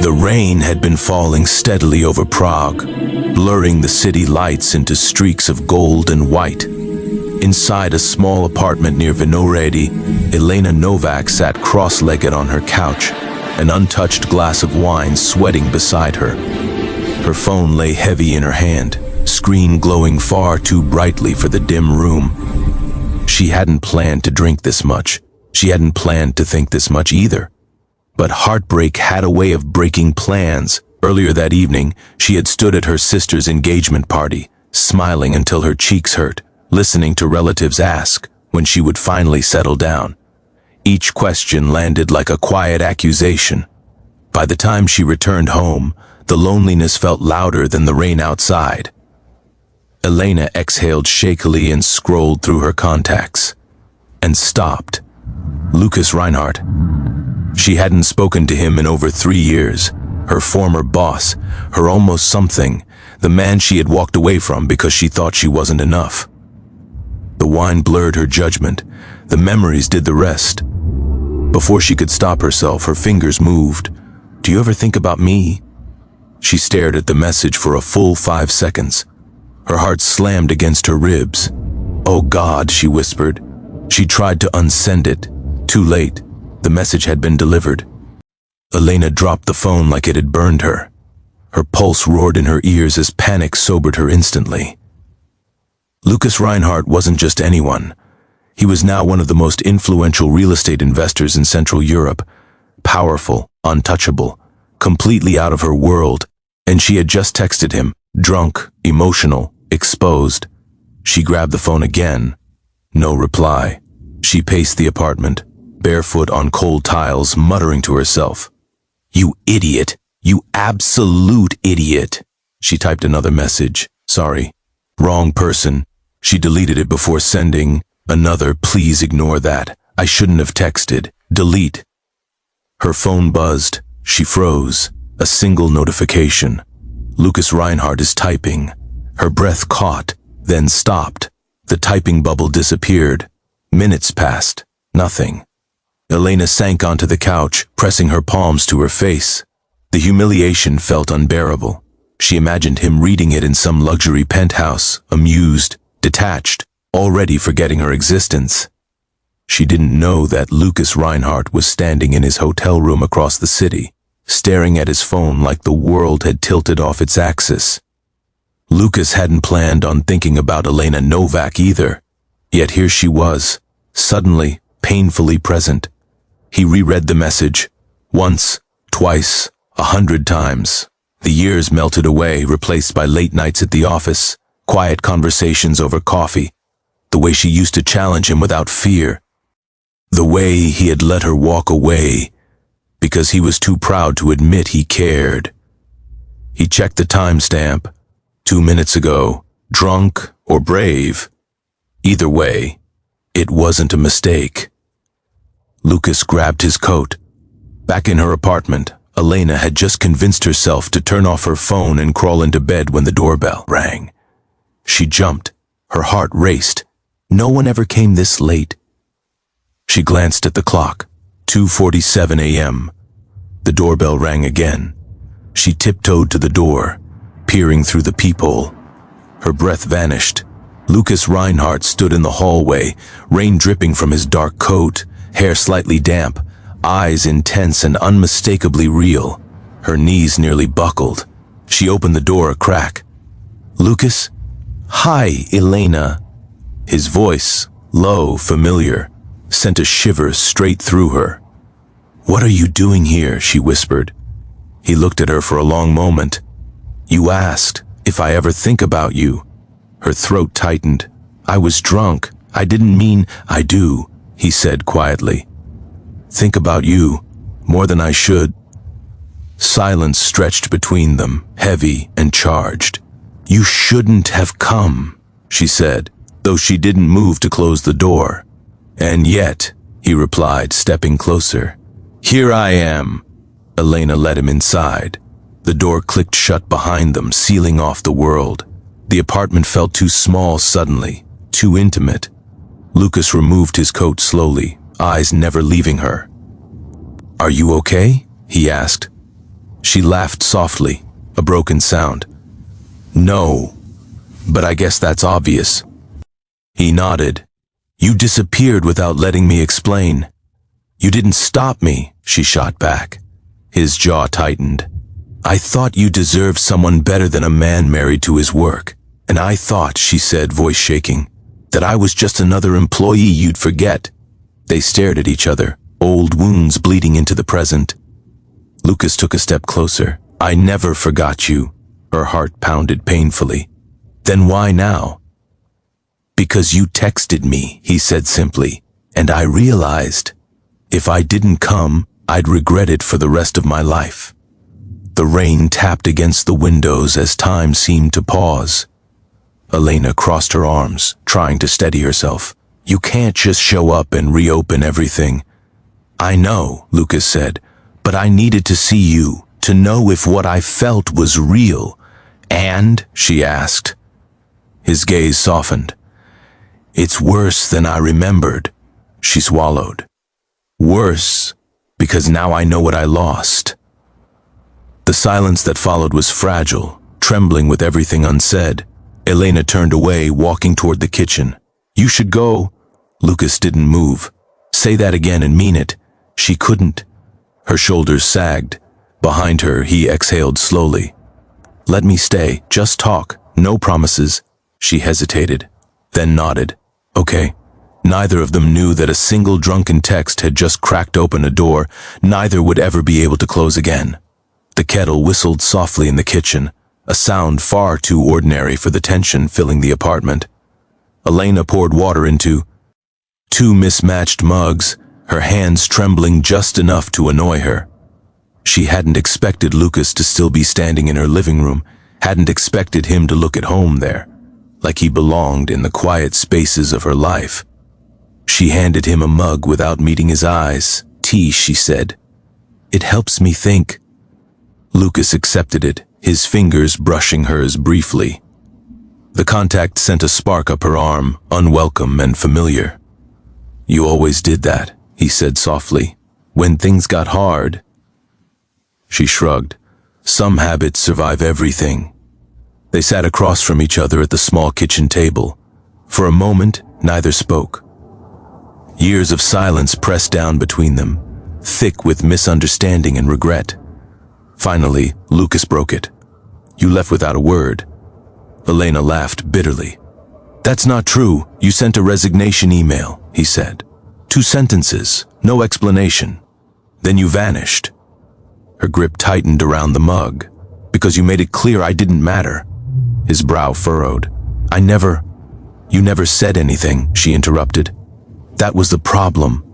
The rain had been falling steadily over Prague, blurring the city lights into streaks of gold and white. Inside a small apartment near Vinohrady, Elena Novak sat cross-legged on her couch, an untouched glass of wine sweating beside her. Her phone lay heavy in her hand, screen glowing far too brightly for the dim room. She hadn't planned to drink this much. She hadn't planned to think this much either. But heartbreak had a way of breaking plans. Earlier that evening, she had stood at her sister's engagement party, smiling until her cheeks hurt, listening to relatives ask when she would finally settle down. Each question landed like a quiet accusation. By the time she returned home, the loneliness felt louder than the rain outside. Elena exhaled shakily and scrolled through her contacts. And stopped. Lucas Reinhardt. She hadn't spoken to him in over 3 years. Her former boss, her almost something, the man she had walked away from because she thought she wasn't enough. The wine blurred her judgment. The memories did the rest. Before she could stop herself, her fingers moved. "Do you ever think about me?" She stared at the message for a full 5 seconds. Her heart slammed against her ribs. "Oh God," she whispered. She tried to unsend it. Too late. The message had been delivered. Elena dropped the phone like it had burned her. Her pulse roared in her ears as panic sobered her instantly. Lucas Reinhardt wasn't just anyone. He was now one of the most influential real estate investors in Central Europe. Powerful, untouchable, completely out of her world. And she had just texted him, drunk, emotional, exposed. She grabbed the phone again. No reply. She paced the apartment, barefoot on cold tiles, muttering to herself. "You idiot! You absolute idiot!" She typed another message. "Sorry. Wrong person." She deleted it before sending another. "Please ignore that. I shouldn't have texted. Delete." Her phone buzzed. She froze. A single notification. Lucas Reinhardt is typing. Her breath caught, then stopped. The typing bubble disappeared. Minutes passed. Nothing. Elena sank onto the couch, pressing her palms to her face. The humiliation felt unbearable. She imagined him reading it in some luxury penthouse, amused, detached, already forgetting her existence. She didn't know that Lucas Reinhardt was standing in his hotel room across the city, staring at his phone like the world had tilted off its axis. Lucas hadn't planned on thinking about Elena Novak either, yet here she was, suddenly, painfully present. He reread the message, once, twice, 100 times. The years melted away, replaced by late nights at the office, quiet conversations over coffee, the way she used to challenge him without fear, the way he had let her walk away because he was too proud to admit he cared. He checked the timestamp, 2 minutes ago, drunk or brave. Either way, it wasn't a mistake. Lucas grabbed his coat. Back in her apartment, Elena had just convinced herself to turn off her phone and crawl into bed when the doorbell rang. She jumped. Her heart raced. No one ever came this late. She glanced at the clock. 2:47 a.m. The doorbell rang again. She tiptoed to the door, peering through the peephole. Her breath vanished. Lucas Reinhardt stood in the hallway, rain dripping from his dark coat, hair slightly damp, eyes intense and unmistakably real. Her knees nearly buckled. She opened the door a crack. "Lucas?" "Hi, Elena." His voice, low, familiar, sent a shiver straight through her. "What are you doing here?" she whispered. He looked at her for a long moment. "You asked if I ever think about you." Her throat tightened. "I was drunk. I didn't mean I do," he said quietly. "Think about you, more than I should." Silence stretched between them, heavy and charged. "You shouldn't have come," she said, though she didn't move to close the door. "And yet," he replied, stepping closer. "Here I am." Elena led him inside. The door clicked shut behind them, sealing off the world. The apartment felt too small suddenly, too intimate. Lucas removed his coat slowly, eyes never leaving her. "Are you okay?" he asked. She laughed softly, a broken sound. No, but I guess that's obvious. He nodded. You disappeared without letting me explain. You didn't stop me, she shot back. His jaw tightened. I thought you deserved someone better than a man married to his work. And I thought, she said, voice shaking, that I was just another employee you'd forget. They stared at each other, old wounds bleeding into the present. Lucas took a step closer. I never forgot you. Her heart pounded painfully. Then why now? Because you texted me, he said simply, and I realized if I didn't come, I'd regret it for the rest of my life. The rain tapped against the windows as time seemed to pause. Elena crossed her arms, trying to steady herself. You can't just show up and reopen everything. I know, Lucas said, but I needed to see you, to know if what I felt was real. And, she asked. His gaze softened. It's worse than I remembered, she swallowed. Worse, because now I know what I lost. The silence that followed was fragile, trembling with everything unsaid. Elena turned away, walking toward the kitchen. You should go. Lucas didn't move. Say that again and mean it. She couldn't. Her shoulders sagged. Behind her, he exhaled slowly. Let me stay. Just talk. No promises. She hesitated, then nodded. Okay. Neither of them knew that a single drunken text had just cracked open a door neither would ever be able to close again. The kettle whistled softly in the kitchen, a sound far too ordinary for the tension filling the apartment. Elena poured water into two mismatched mugs, her hands trembling just enough to annoy her. She hadn't expected Lucas to still be standing in her living room, hadn't expected him to look at home there, like he belonged in the quiet spaces of her life. She handed him a mug without meeting his eyes. Tea, she said. It helps me think. Lucas accepted it, his fingers brushing hers briefly. The contact sent a spark up her arm, unwelcome and familiar. You always did that, he said softly. When things got hard. She shrugged. Some habits survive everything. They sat across from each other at the small kitchen table. For a moment, neither spoke. Years of silence pressed down between them, thick with misunderstanding and regret. Finally, Lucas broke it. You left without a word. Elena laughed bitterly. That's not true. You sent a resignation email, he said. 2 sentences, no explanation. Then you vanished. Her grip tightened around the mug. Because you made it clear I didn't matter. His brow furrowed. You never said anything, she interrupted. That was the problem.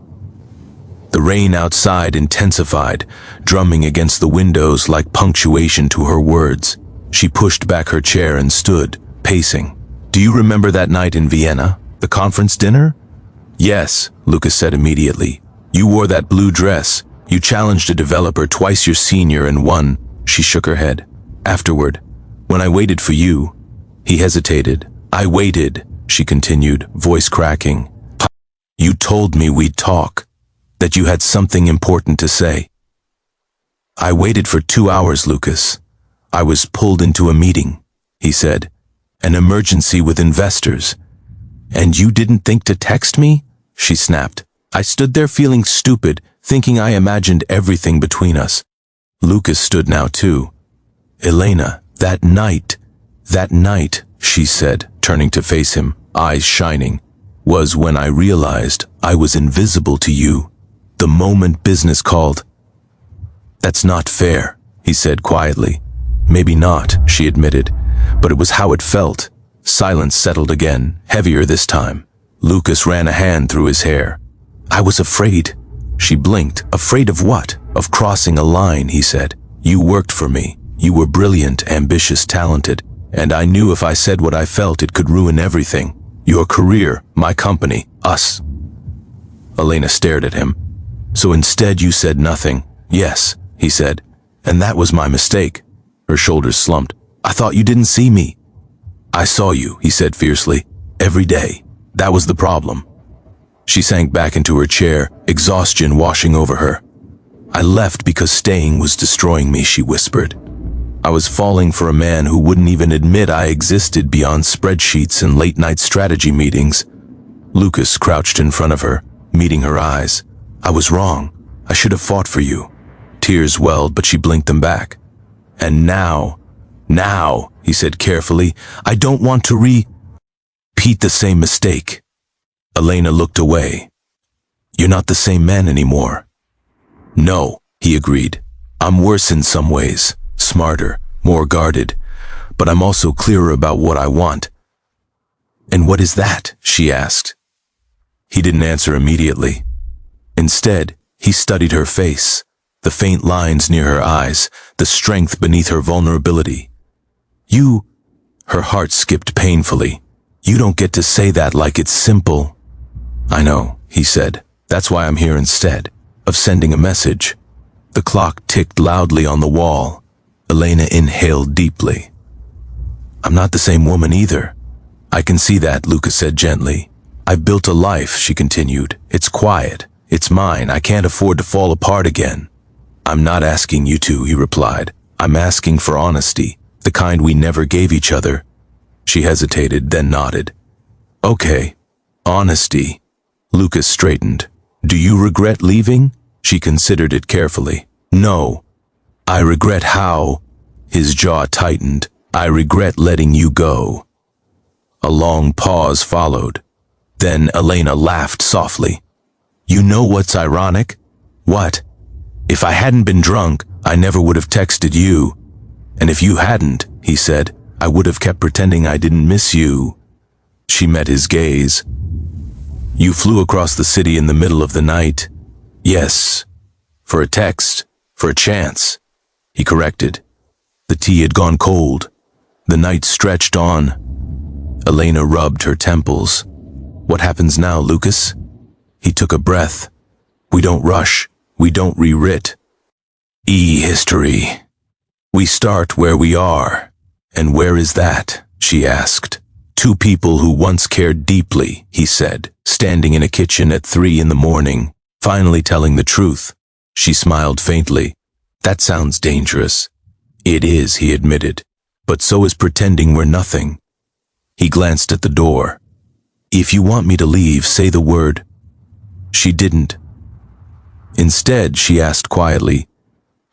The rain outside intensified, drumming against the windows like punctuation to her words. She pushed back her chair and stood, pacing. Do you remember that night in Vienna? The conference dinner? Yes, Lucas said immediately. You wore that blue dress. You challenged a developer twice your senior and won. She shook her head. Afterward, when I waited for you, he hesitated. I waited, she continued, voice cracking. You told me we'd talk, that you had something important to say. I waited for 2 hours, Lucas. I was pulled into a meeting, he said. An emergency with investors. And you didn't think to text me? She snapped. I stood there feeling stupid, thinking I imagined everything between us. Lucas stood now too. Elena, that night, she said, turning to face him, eyes shining, was when I realized I was invisible to you. The moment business called. That's not fair, he said quietly. Maybe not, she admitted, but it was how it felt. Silence settled again, heavier this time. Lucas ran a hand through his hair. I was afraid. She blinked. Afraid of what? Of crossing a line, he said. You worked for me. You were brilliant, ambitious, talented, and I knew if I said what I felt it could ruin everything. Your career, my company, us. Elena stared at him. So instead you said nothing. Yes, he said, and that was my mistake. Her shoulders slumped. I thought you didn't see me. I saw you, he said fiercely. Every day. That was the problem. She sank back into her chair, exhaustion washing over her. I left because staying was destroying me, she whispered. I was falling for a man who wouldn't even admit I existed beyond spreadsheets and late-night strategy meetings. Lucas crouched in front of her, meeting her eyes. I was wrong. I should have fought for you. Tears welled, but she blinked them back. And now, he said carefully, I don't want to repeat the same mistake. Elena looked away. You're not the same man anymore. No, he agreed. I'm worse in some ways, smarter, more guarded, but I'm also clearer about what I want. And what is that? She asked. He didn't answer immediately. Instead, he studied her face, the faint lines near her eyes, the strength beneath her vulnerability. Her heart skipped painfully. You don't get to say that like it's simple. I know, he said. That's why I'm here instead of sending a message. The clock ticked loudly on the wall. Elena inhaled deeply. I'm not the same woman either. I can see that, Lucas said gently. I've built a life, she continued. It's quiet. It's mine. I can't afford to fall apart again. I'm not asking you to, he replied. I'm asking for honesty, the kind we never gave each other. She hesitated, then nodded. Okay, honesty. Lucas straightened. Do you regret leaving? She considered it carefully. No. I regret how. His jaw tightened. I regret letting you go. A long pause followed. Then Elena laughed softly. You know what's ironic? What? If I hadn't been drunk, I never would have texted you. And if you hadn't, he said, I would have kept pretending I didn't miss you. She met his gaze. You flew across the city in the middle of the night. Yes. For a text. For a chance. He corrected. The tea had gone cold. The night stretched on. Elena rubbed her temples. What happens now, Lucas? He took a breath. We don't rush. We don't rewrite. History. We start where we are. And where is that? She asked. Two people who once cared deeply, he said, standing in a kitchen at 3 a.m, finally telling the truth. She smiled faintly. That sounds dangerous. It is, he admitted. But so is pretending we're nothing. He glanced at the door. If you want me to leave, say the word. She didn't. Instead, she asked quietly,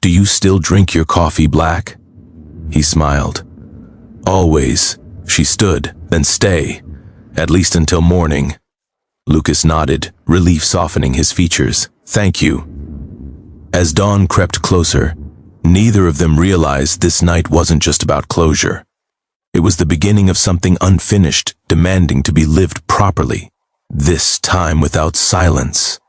do you still drink your coffee black? He smiled. Always. She stood, then stay, at least until morning. Lucas nodded, relief softening his features. Thank you. As dawn crept closer, neither of them realized this night wasn't just about closure. It was the beginning of something unfinished, demanding to be lived properly, this time without silence.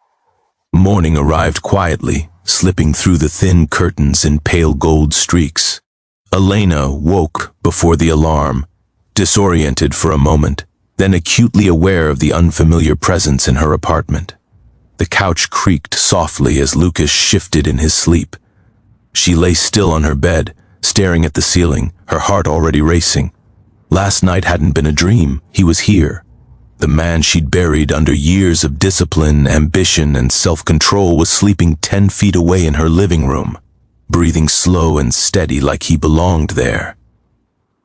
Morning arrived quietly, slipping through the thin curtains in pale gold streaks. Elena woke before the alarm, disoriented for a moment, then acutely aware of the unfamiliar presence in her apartment. The couch creaked softly as Lucas shifted in his sleep. She lay still on her bed, staring at the ceiling, her heart already racing. Last night hadn't been a dream. He was here. The man she'd buried under years of discipline, ambition, and self-control was sleeping 10 feet away in her living room, breathing slow and steady like he belonged there.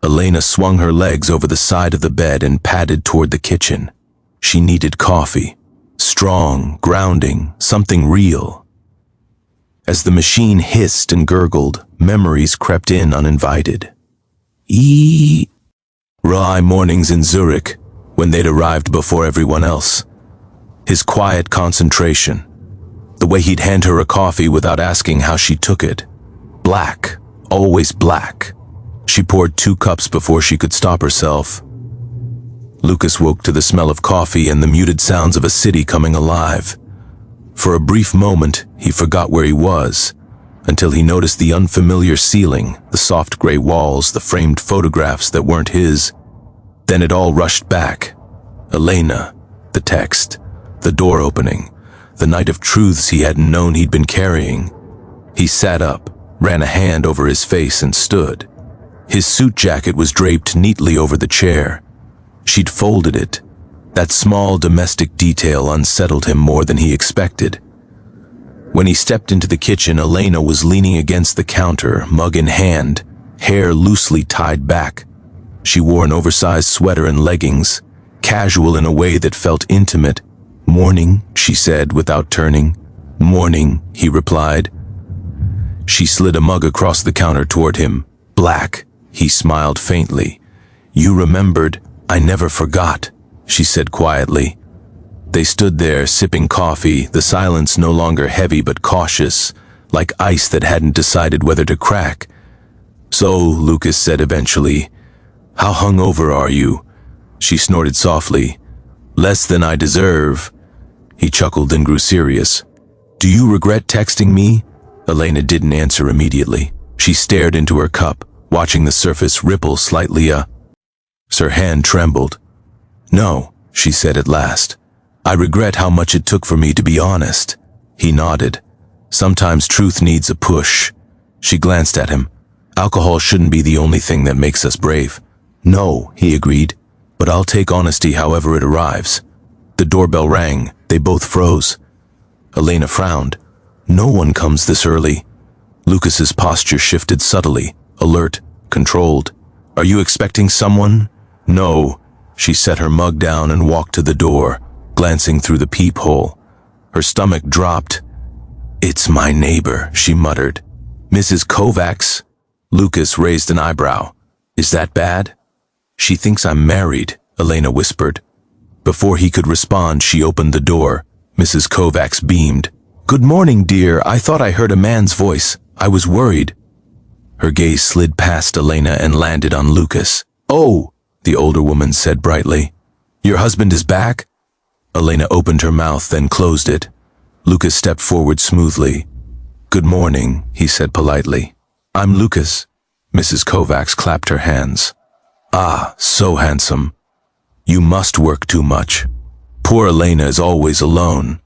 Elena swung her legs over the side of the bed and padded toward the kitchen. She needed coffee. Strong, grounding, something real. As the machine hissed and gurgled, memories crept in uninvited. Raw mornings in Zurich, when they'd arrived before everyone else. His quiet concentration. The way he'd hand her a coffee without asking how she took it. Black, always black. She poured 2 cups before she could stop herself. Lucas woke to the smell of coffee and the muted sounds of a city coming alive. For a brief moment, he forgot where he was, until he noticed the unfamiliar ceiling, the soft gray walls, the framed photographs that weren't his. Then it all rushed back. Elena, the text, the door opening, the night of truths he hadn't known he'd been carrying. He sat up, ran a hand over his face and stood. His suit jacket was draped neatly over the chair. She'd folded it. That small domestic detail unsettled him more than he expected. When he stepped into the kitchen, Elena was leaning against the counter, mug in hand, hair loosely tied back. She wore an oversized sweater and leggings, casual in a way that felt intimate. "Morning," she said without turning. "Morning," he replied. She slid a mug across the counter toward him. "Black." He smiled faintly. "You remembered. I never forgot," she said quietly. They stood there, sipping coffee, the silence no longer heavy but cautious, like ice that hadn't decided whether to crack. "So," Lucas said eventually, "how hungover are you?" She snorted softly. "Less than I deserve." He chuckled and grew serious. "Do you regret texting me?" Elena didn't answer immediately. She stared into her cup, watching the surface ripple slightly. Her hand trembled. "No," she said at last. "I regret how much it took for me to be honest." He nodded. "Sometimes truth needs a push." She glanced at him. "Alcohol shouldn't be the only thing that makes us brave." "No," he agreed, "but I'll take honesty however it arrives." The doorbell rang. They both froze. Elena frowned. "No one comes this early." Lucas's posture shifted subtly, alert, controlled. "Are you expecting someone?" "No." She set her mug down and walked to the door, glancing through the peephole. Her stomach dropped. "It's my neighbor," she muttered. "Mrs. Kovacs?" Lucas raised an eyebrow. "Is that bad?" "She thinks I'm married," Elena whispered. Before he could respond, she opened the door. Mrs. Kovacs beamed. "Good morning, dear. I thought I heard a man's voice. I was worried." Her gaze slid past Elena and landed on Lucas. "Oh," the older woman said brightly. "Your husband is back?" Elena opened her mouth, then closed it. Lucas stepped forward smoothly. "Good morning," he said politely. "I'm Lucas." Mrs. Kovacs clapped her hands. "Ah, so handsome. You must work too much. Poor Elena is always alone."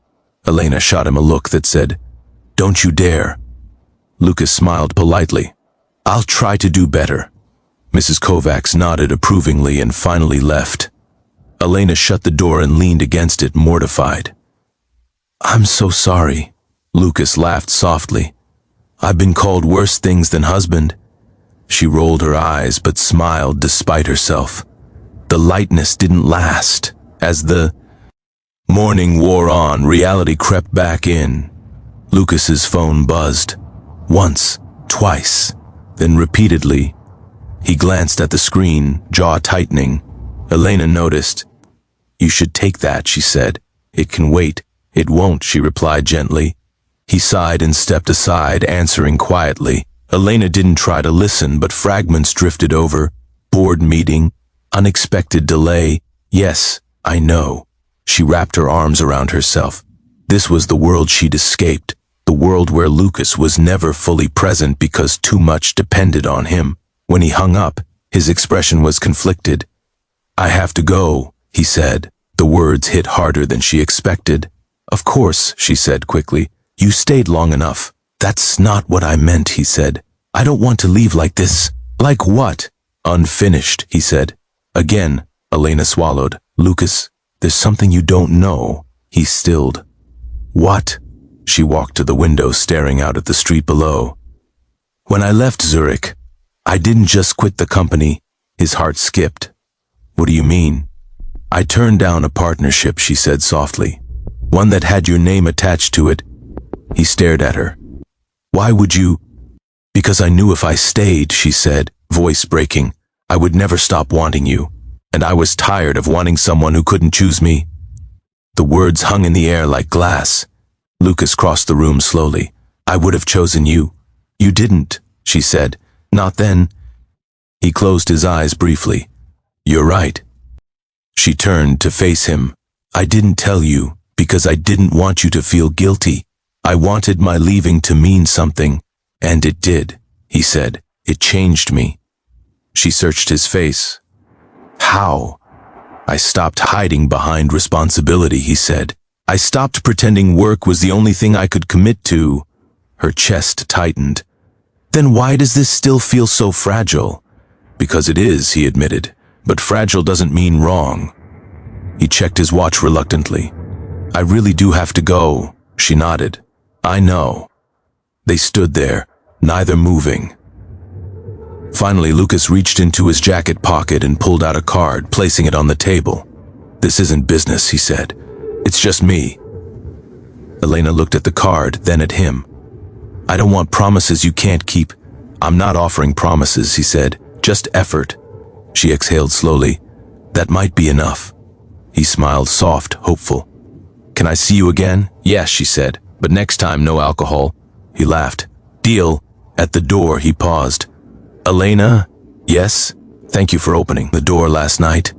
Elena shot him a look that said, "Don't you dare." Lucas smiled politely. "I'll try to do better." Mrs. Kovacs nodded approvingly and finally left. Elena shut the door and leaned against it, mortified. "I'm so sorry." Lucas laughed softly. "I've been called worse things than husband." She rolled her eyes but smiled despite herself. The lightness didn't last. As the morning wore on, reality crept back in. Lucas's phone buzzed. Once, twice, then repeatedly. He glanced at the screen, jaw tightening. Elena noticed. "You should take that," she said. "It can wait." "It won't," she replied gently. He sighed and stepped aside, answering quietly. Elena didn't try to listen, but fragments drifted over. Board meeting, unexpected delay. "Yes, I know." She wrapped her arms around herself. This was the world she'd escaped, the world where Lucas was never fully present because too much depended on him. When he hung up, his expression was conflicted. "I have to go," he said. The words hit harder than she expected. "Of course," she said quickly. "You stayed long enough." "That's not what I meant," he said. "I don't want to leave like this." "Like what?" "Unfinished," he said. Again, Elena swallowed. "Lucas, there's something you don't know." He stilled. "What?" She walked to the window, staring out at the street below. "When I left Zurich, I didn't just quit the company." His heart skipped. "What do you mean?" "I turned down a partnership," she said softly. "One that had your name attached to it." He stared at her. "Why would you?" "Because I knew if I stayed," she said, voice breaking, "I would never stop wanting you. And I was tired of wanting someone who couldn't choose me." The words hung in the air like glass. Lucas crossed the room slowly. "I would have chosen you." "You didn't," she said. "Not then." He closed his eyes briefly. "You're right." She turned to face him. "I didn't tell you because I didn't want you to feel guilty. I wanted my leaving to mean something, and it did," he said. "It changed me." She searched his face. "How?" "I stopped hiding behind responsibility," he said. "I stopped pretending work was the only thing I could commit to." Her chest tightened. "Then why does this still feel so fragile?" "Because it is," he admitted. "But fragile doesn't mean wrong." He checked his watch reluctantly. "I really do have to go." She nodded. I know. They stood there, neither moving. Finally, Lucas reached into his jacket pocket and pulled out a card, placing it on the table. This isn't business, he said. It's just me. Elena looked at the card, then at him. I don't want promises you can't keep. I'm not offering promises, he said. Just effort. She exhaled slowly. That might be enough. He smiled, soft, hopeful. Can I see you again? Yes, she said, but next time no alcohol. He laughed. Deal. At the door, he paused. Elena? Yes? Thank you for opening the door last night.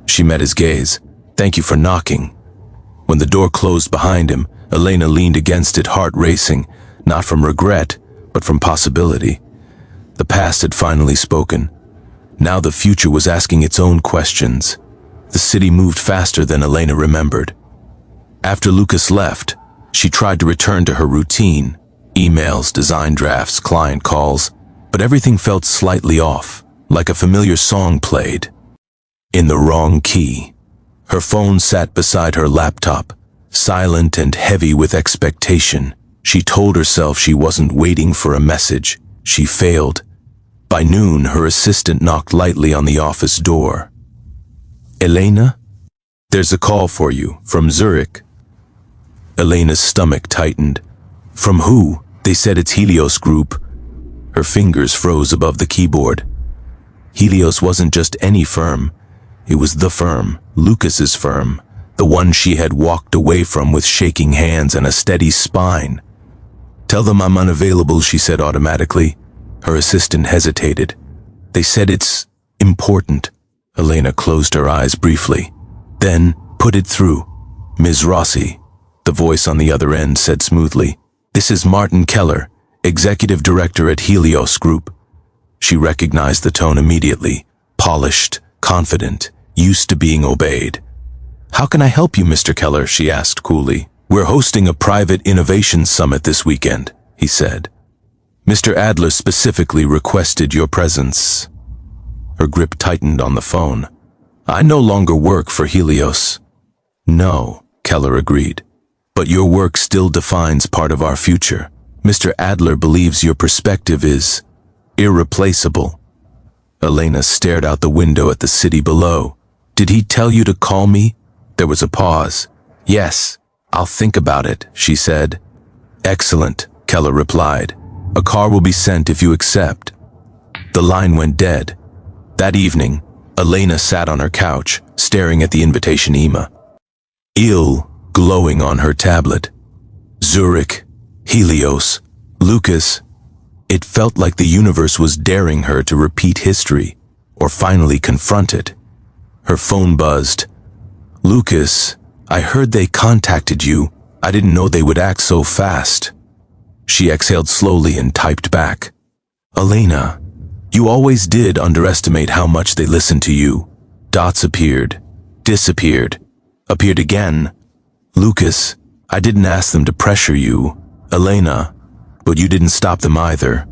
She met his gaze. Thank you for knocking. When the door closed behind him, Elena leaned against it, heart racing, not from regret, but from possibility. The past had finally spoken. Now the future was asking its own questions. The city moved faster than Elena remembered. After Lucas left, she tried to return to her routine, emails, design drafts, client calls, but everything felt slightly off, like a familiar song played in the wrong key. Her phone sat beside her laptop, silent and heavy with expectation. She told herself she wasn't waiting for a message. She failed. By noon, her assistant knocked lightly on the office door. Elena? There's a call for you, from Zurich. Elena's stomach tightened. From who? They said it's Helios Group. Her fingers froze above the keyboard. Helios wasn't just any firm. It was the firm, Lucas's firm, the one she had walked away from with shaking hands and a steady spine. Tell them I'm unavailable, she said automatically. Her assistant hesitated. They said it's important. Elena closed her eyes briefly. Then, put it through. Ms. Rossi, the voice on the other end said smoothly. This is Martin Keller, executive director at Helios Group. She recognized the tone immediately. Polished, confident, used to being obeyed. How can I help you, Mr. Keller? She asked coolly. We're hosting a private innovation summit this weekend, he said. Mr. Adler specifically requested your presence. Her grip tightened on the phone. I no longer work for Helios. No, Keller agreed. But your work still defines part of our future. Mr. Adler believes your perspective is irreplaceable. Elena stared out the window at the city below. Did he tell you to call me? There was a pause. Yes, I'll think about it, she said. Excellent, Keller replied. A car will be sent if you accept. The line went dead. That evening, Elena sat on her couch, staring at the invitation email. Ill, glowing on her tablet. Zurich, Helios, Lucas. It felt like the universe was daring her to repeat history, or finally confront it. Her phone buzzed. Lucas, I heard they contacted you. I didn't know they would act so fast. She exhaled slowly and typed back. Elena, you always did underestimate how much they listened to you. Dots appeared, disappeared, appeared again. Lucas, I didn't ask them to pressure you. Elena, but you didn't stop them either.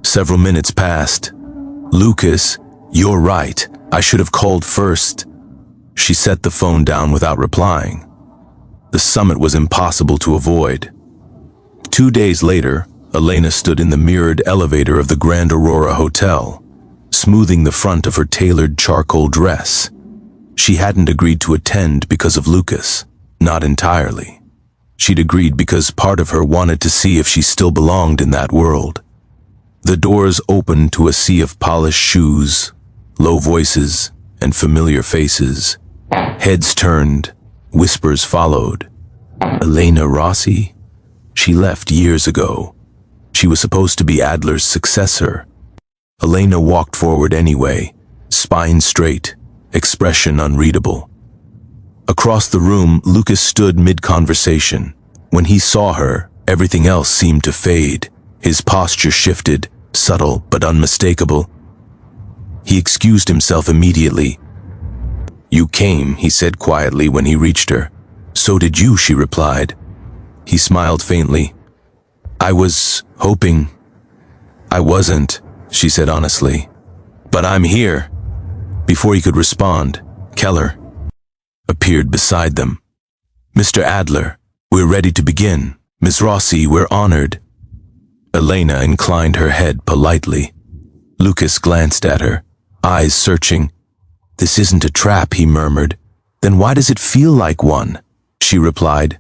Several minutes passed. Lucas, you're right. I should have called first. She set the phone down without replying. The summit was impossible to avoid. 2 days later, Elena stood in the mirrored elevator of the Grand Aurora Hotel, smoothing the front of her tailored charcoal dress. She hadn't agreed to attend because of Lucas, not entirely. She'd agreed because part of her wanted to see if she still belonged in that world. The doors opened to a sea of polished shoes, low voices, and familiar faces. Heads turned, whispers followed. Elena Rossi? She left years ago. She was supposed to be Adler's successor. Elena walked forward anyway, spine straight, expression unreadable. Across the room, Lucas stood mid-conversation. When he saw her, everything else seemed to fade. His posture shifted, subtle but unmistakable. He excused himself immediately. You came, he said quietly when he reached her. So did you, she replied. He smiled faintly. I was hoping. I wasn't, she said honestly. But I'm here. Before he could respond, Keller appeared beside them. Mr. Adler, we're ready to begin. Miss Rossi, we're honored. Elena inclined her head politely. Lucas glanced at her, eyes searching. This isn't a trap, he murmured. Then why does it feel like one? She replied.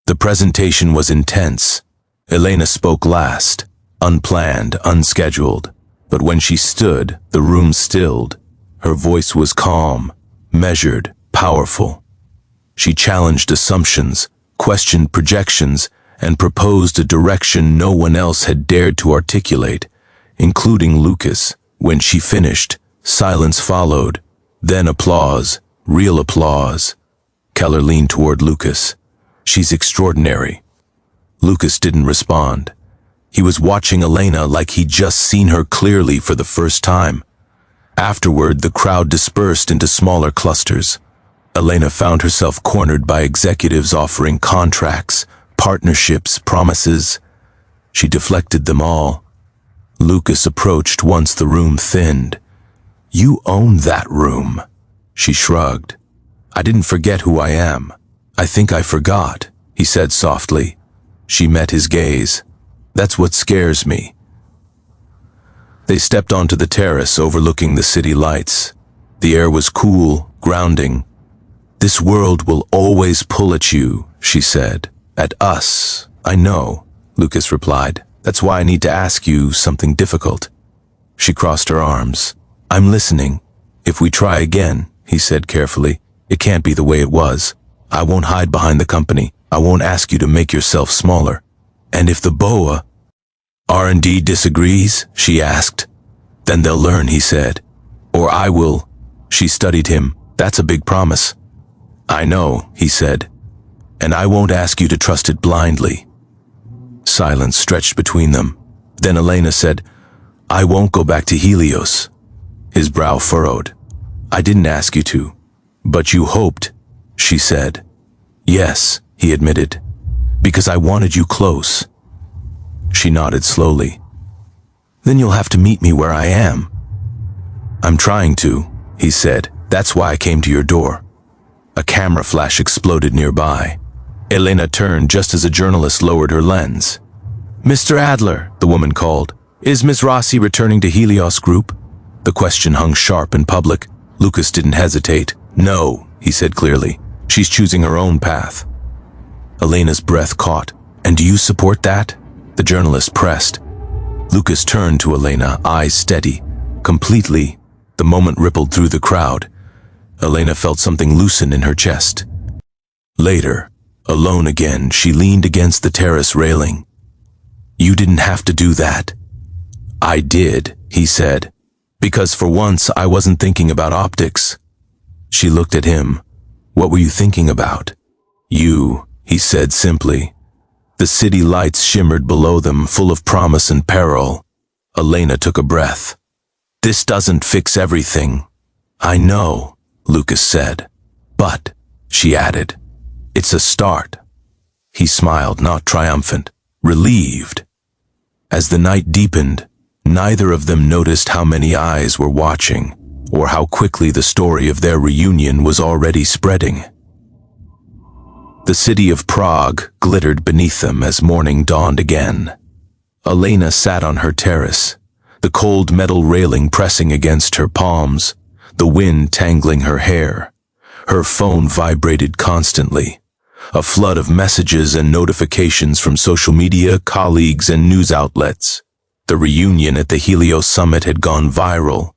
The presentation was intense. Elena spoke last, unplanned, unscheduled. But when she stood, the room stilled. Her voice was calm, measured, powerful. She challenged assumptions, questioned projections, and proposed a direction no one else had dared to articulate, including Lucas. When she finished, silence followed, then applause, real applause. Keller leaned toward Lucas. She's extraordinary. Lucas didn't respond. He was watching Elena like he'd just seen her clearly for the first time. Afterward, the crowd dispersed into smaller clusters. Elena found herself cornered by executives offering contracts, partnerships, promises. She deflected them all. Lucas approached once the room thinned. You own that room. She shrugged. I didn't forget who I am. I think I forgot, he said softly. She met his gaze. That's what scares me. They stepped onto the terrace overlooking the city lights. The air was cool, grounding. This world will always pull at you, she said. At us, I know, Lucas replied. That's why I need to ask you something difficult. She crossed her arms. I'm listening. If we try again, he said carefully, it can't be the way it was. I won't hide behind the company. I won't ask you to make yourself smaller. And if the BOA R&D disagrees, she asked. Then they'll learn, he said. Or I will. She studied him. That's a big promise. I know, he said. And I won't ask you to trust it blindly. Silence stretched between them. Then Elena said, I won't go back to Helios. His brow furrowed. I didn't ask you to. But you hoped, she said. Yes, he admitted. Because I wanted you close. She nodded slowly. Then you'll have to meet me where I am. I'm trying to, he said. That's why I came to your door. A camera flash exploded nearby. Elena turned just as a journalist lowered her lens. Mr. Adler, the woman called. Is Miss Rossi returning to Helios Group? The question hung sharp in public. Lucas didn't hesitate. No, he said clearly. She's choosing her own path. Elena's breath caught. And do you support that? The journalist pressed. Lucas turned to Elena, eyes steady. Completely. The moment rippled through the crowd. Elena felt something loosen in her chest. Later, alone again, she leaned against the terrace railing. You didn't have to do that. I did, he said. Because for once I wasn't thinking about optics. She looked at him. What were you thinking about? You, he said simply. The city lights shimmered below them, full of promise and peril. Elena took a breath. This doesn't fix everything. I know, Lucas said. But, she added, it's a start. He smiled, not triumphant, relieved. As the night deepened, neither of them noticed how many eyes were watching, or how quickly the story of their reunion was already spreading. The city of Prague glittered beneath them as morning dawned again. Elena sat on her terrace, the cold metal railing pressing against her palms, the wind tangling her hair. Her phone vibrated constantly. A flood of messages and notifications from social media, colleagues, and news outlets. The reunion at the Helios summit had gone viral.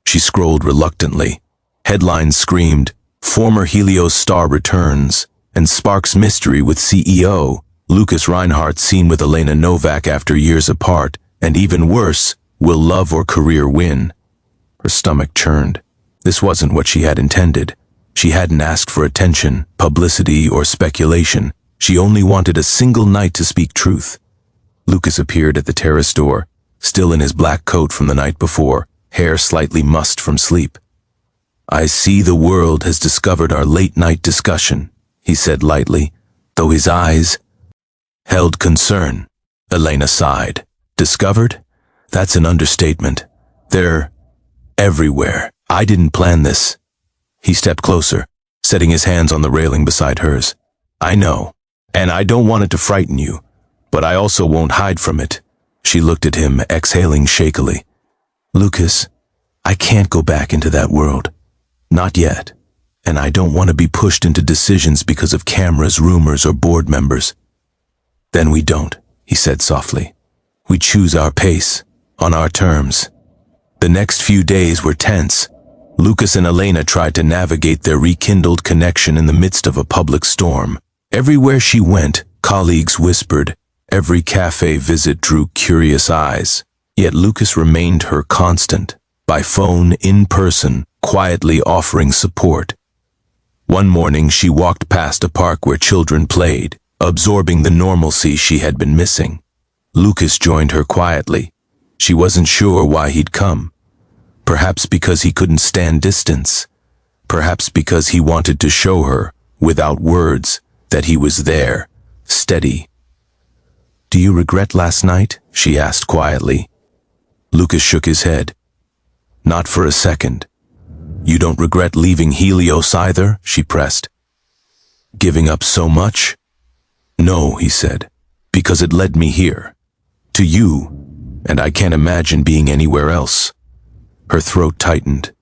She scrolled reluctantly. Headlines screamed, "Former Helios star returns," and sparks mystery with CEO Lucas Reinhardt seen with Elena Novak after years apart, and even worse, will love or career win? Her stomach churned. This wasn't what she had intended. She hadn't asked for attention, publicity, or speculation. She only wanted a single night to speak truth. Lucas appeared at the terrace door, still in his black coat from the night before, hair slightly mussed from sleep. I see the world has discovered our late-night discussion, he said lightly, though his eyes held concern. Elena sighed. Discovered? That's an understatement. They're everywhere. I didn't plan this. He stepped closer, setting his hands on the railing beside hers. I know. And I don't want it to frighten you, but I also won't hide from it. She looked at him, exhaling shakily. Lucas, I can't go back into that world. Not yet. And I don't want to be pushed into decisions because of cameras, rumors, or board members. Then we don't, he said softly. We choose our pace, on our terms. The next few days were tense. Lucas and Elena tried to navigate their rekindled connection in the midst of a public storm. Everywhere she went, colleagues whispered. Every cafe visit drew curious eyes. Yet Lucas remained her constant, by phone, in person, quietly offering support. One morning she walked past a park where children played, absorbing the normalcy she had been missing. Lucas joined her quietly. She wasn't sure why he'd come. Perhaps because he couldn't stand distance. Perhaps because he wanted to show her, without words, that he was there, steady. Do you regret last night? She asked quietly. Lucas shook his head. Not for a second. You don't regret leaving Helios either? She pressed. Giving up so much? No, he said, because it led me here. To you, and I can't imagine being anywhere else. Her throat tightened.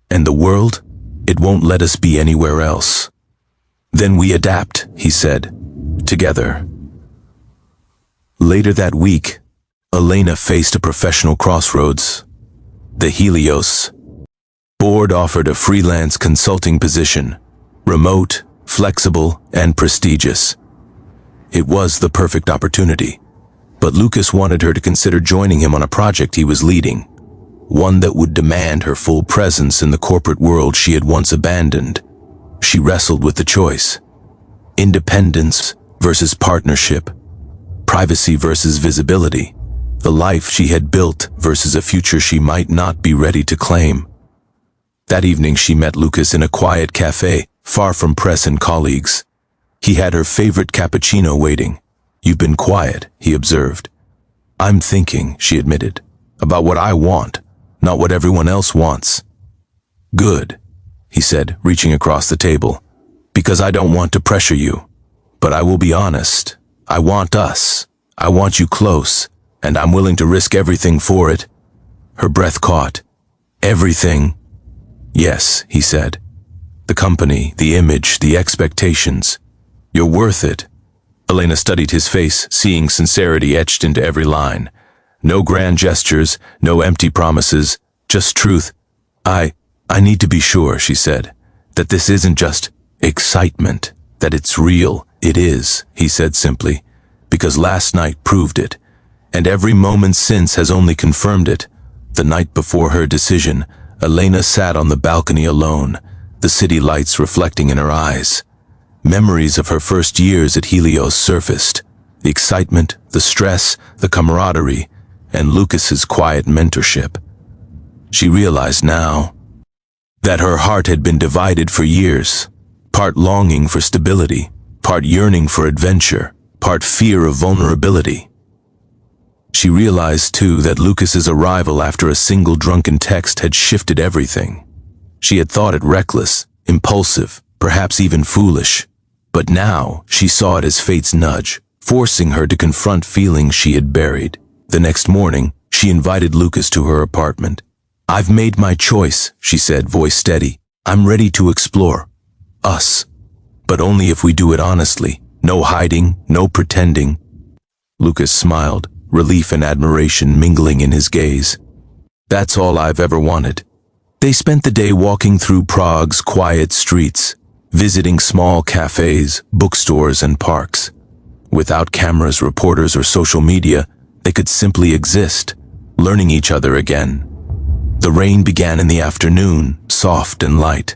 And the world? It won't let us be anywhere else. Then we adapt, he said, together. Later that week, Elena faced a professional crossroads. The Helios board offered a freelance consulting position, remote, flexible, and prestigious. It was the perfect opportunity, but Lucas wanted her to consider joining him on a project he was leading, one that would demand her full presence in the corporate world she had once abandoned. She wrestled with the choice. Independence versus partnership. Privacy versus visibility. The life she had built versus a future she might not be ready to claim. That evening she met Lucas in a quiet cafe, far from press and colleagues. He had her favorite cappuccino waiting. You've been quiet, he observed. I'm thinking, she admitted, about what I want, not what everyone else wants. Good, he said, reaching across the table, because I don't want to pressure you. But I will be honest. I want us. I want you close, and I'm willing to risk everything for it. Her breath caught. Everything? Yes, he said. The company, the image, the expectations. You're worth it. Elena studied his face, seeing sincerity etched into every line. No grand gestures, no empty promises, just truth. I need to be sure, she said, that this isn't just excitement, that it's real. It is, he said simply, because last night proved it, and every moment since has only confirmed it. The night before her decision, Elena sat on the balcony alone, the city lights reflecting in her eyes. Memories of her first years at Helios surfaced, the excitement, the stress, the camaraderie, and Lucas's quiet mentorship. She realized now that her heart had been divided for years, part longing for stability, part yearning for adventure, part fear of vulnerability. She realized, too, that Lucas's arrival after a single drunken text had shifted everything. She had thought it reckless, impulsive, perhaps even foolish. But now she saw it as fate's nudge, forcing her to confront feelings she had buried. The next morning, she invited Lucas to her apartment. I've made my choice, she said, voice steady. I'm ready to explore. Us. But only if we do it honestly. No hiding, no pretending. Lucas smiled, relief and admiration mingling in his gaze. That's all I've ever wanted. They spent the day walking through Prague's quiet streets, visiting small cafes, bookstores, and parks. Without cameras, reporters, or social media, they could simply exist, learning each other again. The rain began in the afternoon, soft and light.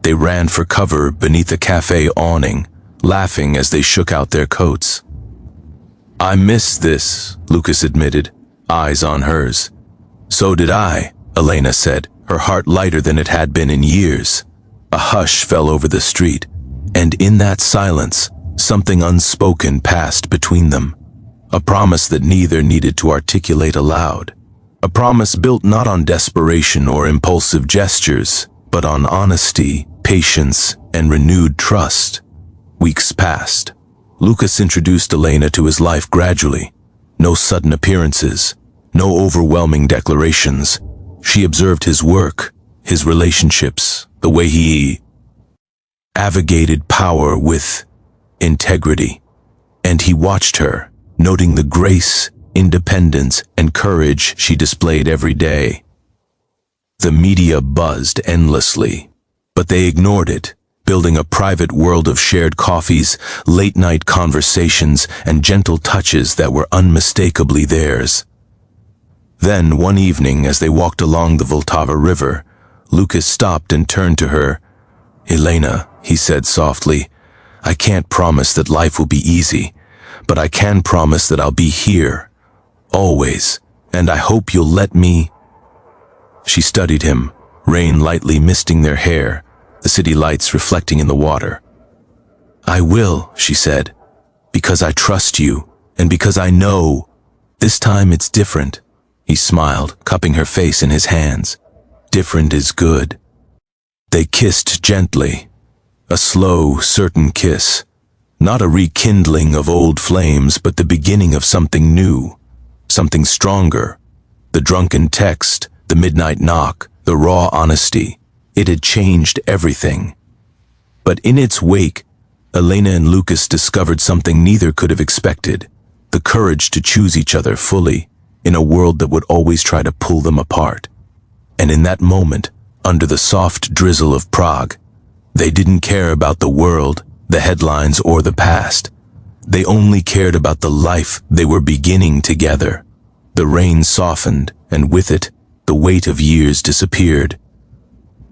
They ran for cover beneath a cafe awning, laughing as they shook out their coats. I miss this, Lucas admitted, eyes on hers. So did I, Elena said, her heart lighter than it had been in years. A hush fell over the street, and in that silence, something unspoken passed between them. A promise that neither needed to articulate aloud. A promise built not on desperation or impulsive gestures, but on honesty, patience, and renewed trust. Weeks passed. Lucas introduced Elena to his life gradually. No sudden appearances, no overwhelming declarations. She observed his work, his relationships, the way he navigated power with integrity. And he watched her, noting the grace, independence, and courage she displayed every day. The media buzzed endlessly, but they ignored it, building a private world of shared coffees, late-night conversations, and gentle touches that were unmistakably theirs. Then, one evening, as they walked along the Vltava River, Lucas stopped and turned to her. "Elena," he said softly, "I can't promise that life will be easy, but I can promise that I'll be here, always, and I hope you'll let me." She studied him, rain lightly misting their hair, the city lights reflecting in the water. "I will," she said, "because I trust you, and because I know this time it's different." He smiled, cupping her face in his hands. "Different is good." They kissed gently, a slow, certain kiss, not a rekindling of old flames, but the beginning of something new, something stronger. The drunken text, the midnight knock, the raw honesty, it had changed everything. But in its wake, Elena and Lucas discovered something neither could have expected, the courage to choose each other fully, in a world that would always try to pull them apart. And in that moment, under the soft drizzle of Prague, they didn't care about the world, the headlines, or the past. They only cared about the life they were beginning together. The rain softened, and with it, the weight of years disappeared.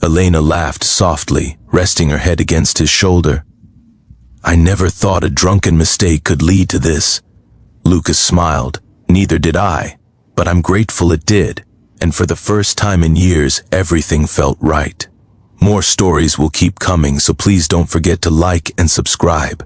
Elena laughed softly, resting her head against his shoulder. "I never thought a drunken mistake could lead to this." Lucas smiled. "Neither did I, but I'm grateful it did, and for the first time in years, everything felt right." More stories will keep coming, so please don't forget to like and subscribe.